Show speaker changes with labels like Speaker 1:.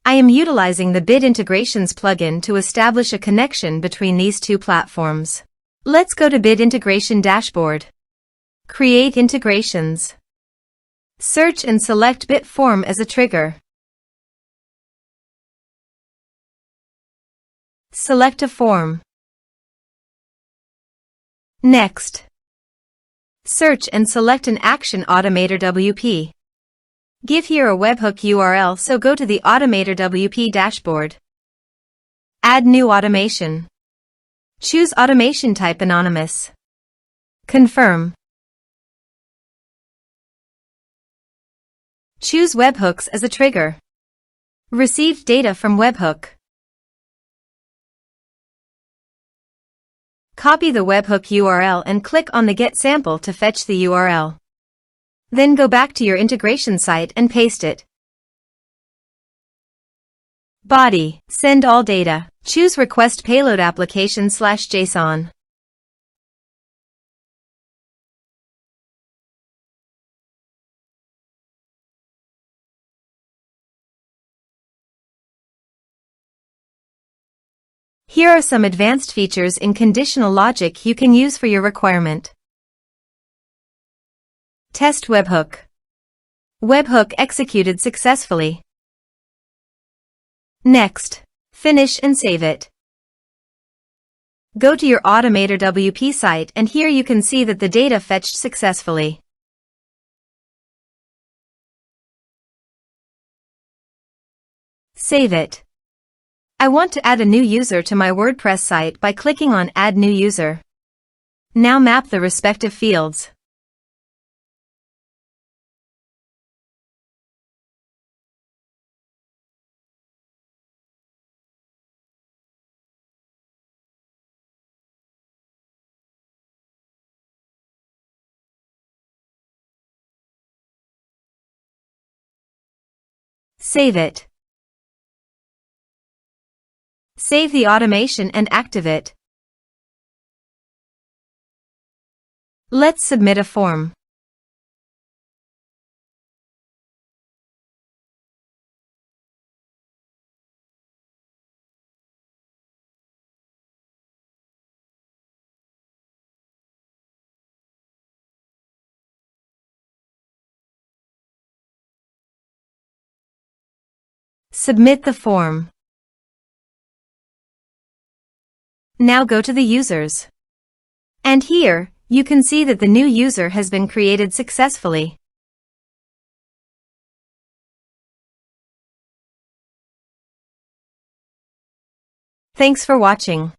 Speaker 1: I am utilizing the Bit Integrations plugin to establish a connection between these two platforms. Let's go to Bit Integration Dashboard. Create integrations. Search and select Bit Form as a trigger. Select a form. Next, search and select an action AutomatorWP. Give here a webhook URL, so go to the AutomatorWP dashboard. Add new automation. Choose automation type anonymous. Confirm. Choose webhooks as a trigger. Received data from webhook. Copy the webhook URL and click on the Get Sample to fetch the URL. Then go back to your integration site and paste it. Body, send all data. Choose Request Payload Application/JSON. Here are some advanced features in conditional logic you can use for your requirement. Test webhook. Webhook executed successfully. Next, finish and save it. Go to your AutomatorWP site and here you can see that the data fetched successfully. Save it. I want to add a new user to my WordPress site by clicking on Add New User. Now map the respective fields. Save it. Save the automation and active it. Let's submit a form. Submit the form. Now go to the users. And here, you can see that the new user has been created successfully. Thanks for watching.